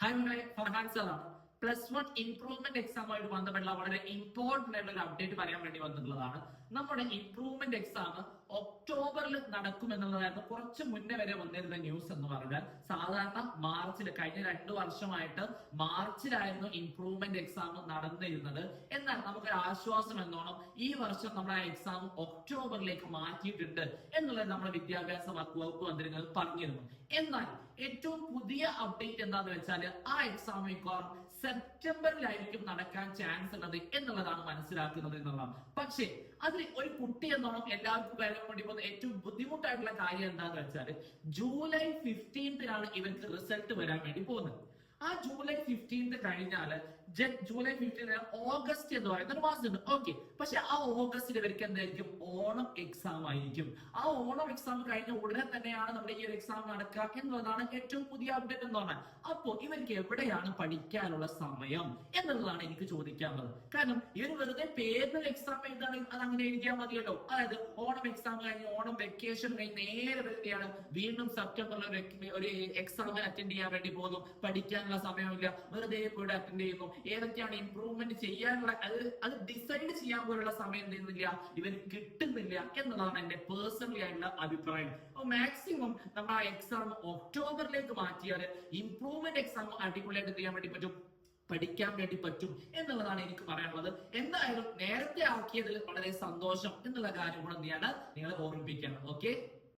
Hi മക്കളെ, ഫർഹാൻ സാറാണ്. +1 improvement എക്സാമുമായിട്ട് ബന്ധപ്പെട്ടുള്ള വളരെ ഇമ്പോർട്ടന്റ് ആയിട്ടുള്ള ഒരു അപ്ഡേറ്റ് പറയാൻ വേണ്ടി വന്നിട്ടുള്ളതാണ്. നമ്മുടെ ഇംപ്രൂവ്മെന്റ് എക്സാം ഒക്ടോബറിൽ നടക്കും എന്നുള്ളതായിരുന്നു കുറച്ച് മുന്നേ വരെ വന്നിരുന്ന ന്യൂസ് എന്ന് പറഞ്ഞാൽ. സാധാരണ മാർച്ചിൽ, കഴിഞ്ഞ 2 വർഷമായിട്ട് മാർച്ചിലായിരുന്നു ഇംപ്രൂവ്മെന്റ് എക്സാം നടന്നിരുന്നത്. എന്നാൽ നമുക്കൊരു ആശ്വാസം എന്നോണം ഈ വർഷം നമ്മുടെ എക്സാം ഒക്ടോബറിലേക്ക് മാറ്റിയിട്ടുണ്ട് എന്നുള്ളത് നമ്മുടെ വിദ്യാഭ്യാസ വകുപ്പ് മന്ത്രികൾ പറഞ്ഞിരുന്നു. എന്നാൽ ഏറ്റവും പുതിയ അപ്ഡേറ്റ് എന്താന്ന് വെച്ചാൽ ആ എക്സാം മിക്കവാറും സെപ്റ്റംബറിലായിരിക്കും നടക്കാൻ ചാൻസ് ഉള്ളത് എന്നുള്ളതാണ് മനസ്സിലാക്കുന്നത് എന്നുള്ളതാണ്. പക്ഷേ അതിൽ ഒരു കുട്ടി എന്നോണം എല്ലാവർക്കും വരാൻ വേണ്ടി പോകുന്ന ഏറ്റവും ബുദ്ധിമുട്ടായിട്ടുള്ള കാര്യം എന്താന്ന് വെച്ചാൽ ജൂലൈ 15 ഇവർക്ക് റിസൾട്ട് വരാൻ വേണ്ടി പോകുന്നത്. ആ ജൂലൈ 15 കഴിഞ്ഞാല് ജൂലൈ 15 ഓഗസ്റ്റ് എന്ന് പറയുന്ന ഒരു മാസമുണ്ട്. ഓക്കെ, പക്ഷെ ആ ഓഗസ്റ്റിൽ ഇവർക്ക് എന്തായിരിക്കും? ഓണം എക്സാം ആയിരിക്കും. ആ ഓണം എക്സാം കഴിഞ്ഞ ഉടനെ തന്നെയാണ് നമ്മുടെ ഈ ഒരു എക്സാം നടക്കുക എന്നുള്ളതാണ് ഏറ്റവും പുതിയ അപ്ഡേറ്റ് എന്ന് പറഞ്ഞാൽ. അപ്പോ ഇവർക്ക് എവിടെയാണ് പഠിക്കാനുള്ള സമയം എന്നുള്ളതാണ് എനിക്ക് ചോദിക്കാനുള്ളത്. കാരണം ഇവർ വെറുതെ പേരിൽ എക്സാം എഴുതാണെങ്കിൽ അത് അങ്ങനെ എഴുതിയാൽ മതിയല്ലോ. അതായത് ഓണം എക്സാം കഴിഞ്ഞ് ഓണം വെക്കേഷൻ കഴിഞ്ഞ് നേരെ വരികയാണ്, വീണ്ടും സെപ്റ്റംബറിൽ ഒരു എക്സാം അറ്റൻഡ് ചെയ്യാൻ വേണ്ടി പോകുന്നു. പഠിക്കാനുള്ള സമയമില്ല, വെറുതെ പോയിട്ട് അറ്റൻഡ് ചെയ്യുന്നു. ഏതൊക്കെയാണ് ഇംപ്രൂവ്മെന്റ് ചെയ്യാനുള്ള അത് ഡിസൈഡ് ചെയ്യാൻ പോലുള്ള സമയം എന്തെയ്യുന്നില്ല, ഇവർ കിട്ടുന്നില്ല എന്നുള്ളതാണ് എന്റെ പേഴ്സണലി ആയിട്ടുള്ള അഭിപ്രായം. മാക്സിമം നമ്മൾ ആ എക്സാം ഒക്ടോബറിലേക്ക് മാറ്റിയാൽ ഇംപ്രൂവ്മെന്റ് എക്സാം അടിപൊളിയായിട്ട് ചെയ്യാൻ വേണ്ടി പറ്റും, പഠിക്കാൻ വേണ്ടി പറ്റും എന്നുള്ളതാണ് എനിക്ക് പറയാനുള്ളത്. എന്തായാലും നേരത്തെ ആക്കിയതിൽ വളരെ സന്തോഷം എന്നുള്ള കാര്യം കൂടെ നിങ്ങളെ ഓർമ്മിപ്പിക്കണം. ഓക്കെ.